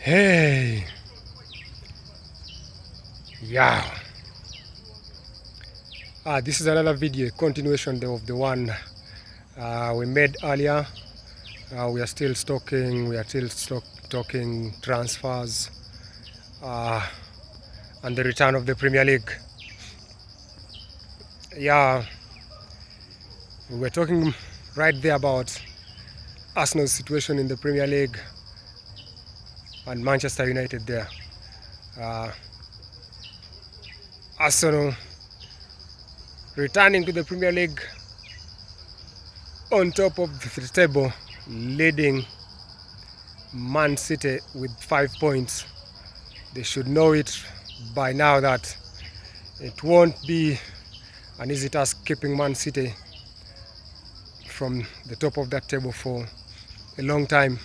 Hey, yeah. This is another video, continuation of the one we made earlier. We are still talking transfers and the return of the Premier League. Yeah, we were talking right there about Arsenal's situation in the Premier League and Manchester United there. Arsenal returning to the Premier League on top of the table, leading Man City with 5 points. They should know it by now that it won't be an easy task keeping Man City from the top of that table for a long time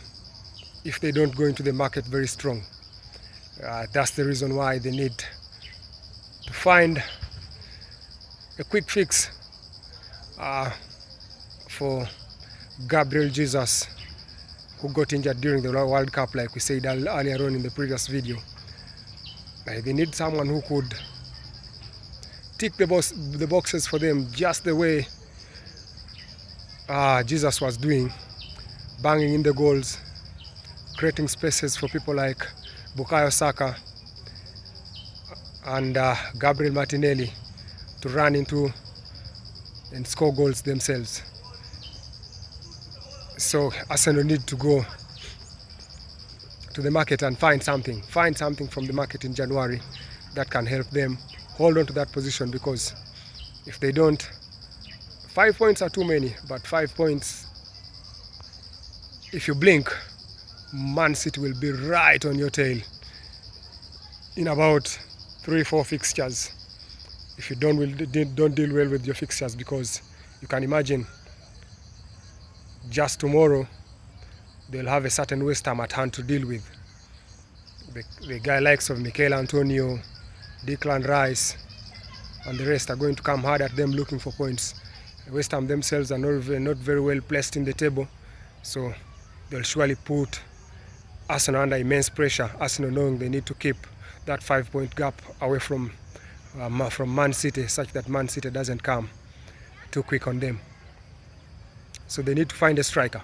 if they don't go into the market very strong. That's the reason why they need to find a quick fix for Gabriel Jesus, who got injured during the World Cup, like we said earlier on in the previous video. They need someone who could tick the boxes for them just the way Jesus was doing, banging in the goals, creating spaces for people like Bukayo Saka and Gabriel Martinelli to run into and score goals themselves. So Arsenal need to go to the market and find something from the market in January that can help them hold on to that position, because if they don't, 5 points are too many, but 5 points, if you blink, Man City will be right on your tail in about 3-4 fixtures if you don't deal well with your fixtures, because you can imagine just tomorrow they'll have a certain West Ham at hand to deal with. The guy likes of Mikel Antonio, Declan Rice and the rest are going to come hard at them looking for points. West Ham themselves are not very well placed in the table, so they'll surely put Arsenal under immense pressure. Arsenal knowing they need to keep that 5-point gap away from Man City, such that Man City doesn't come too quick on them. So they need to find a striker.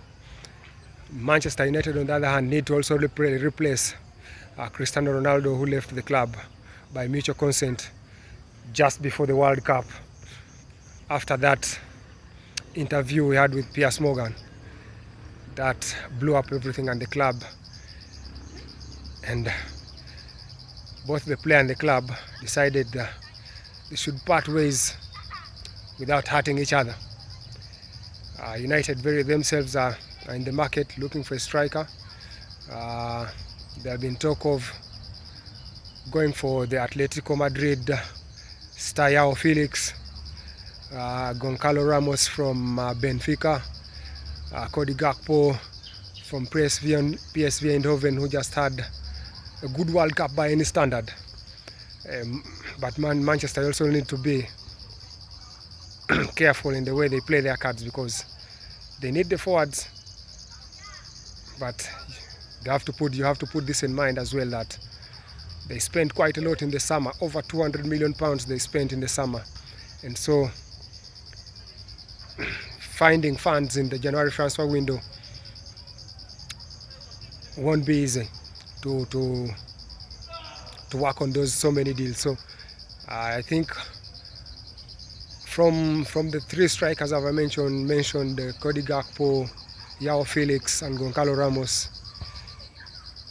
Manchester United, on the other hand, need to also replace Cristiano Ronaldo, who left the club by mutual consent just before the World Cup, after that interview we had with Piers Morgan that blew up everything and the club, and both the player and the club decided they should part ways without hurting each other. United themselves are in the market looking for a striker. There have been talk of going for the Atletico Madrid star Felix, Goncalo Ramos from Benfica, Cody Gakpo from PSV Eindhoven, who just had a good World Cup by any standard. But Manchester also need to be careful in the way they play their cards, because they need the forwards, but you have to put this in mind as well, that they spent quite a lot in the summer, over 200 million pounds they spent in the summer, and so finding funds in the January transfer window won't be easy to work on those so many deals. So I think from the 3 strikers I've mentioned Cody Gakpo, João Felix and Goncalo Ramos,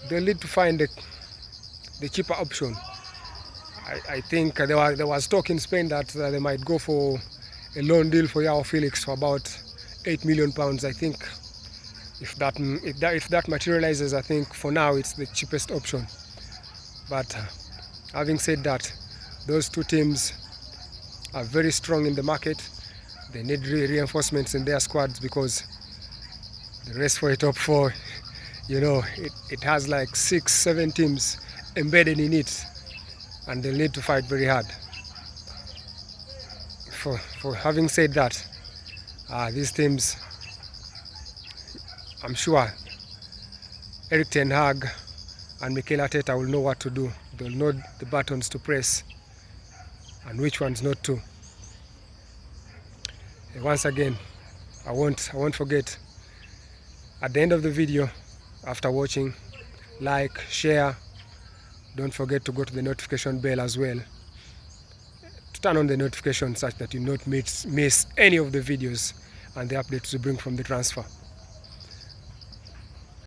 they'll need to find the cheaper option. I think there was talk in Spain that they might go for a loan deal for João Felix for about 8 million pounds. I think if that materializes, I think for now it's the cheapest option. But having said that, those two teams are very strong in the market. They need reinforcements in their squads, because the race for a top 4, you know, it has like 6-7 teams embedded in it, and they'll need to fight very hard. For having said that, these teams, I'm sure Erik ten Hag and Mikel Arteta will know what to do. They'll know the buttons to press and which ones not to. And once again, I won't forget, at the end of the video, after watching, like, share, don't forget to go to the notification bell as well, to turn on the notification such that you not miss any of the videos and the updates we bring from the transfer.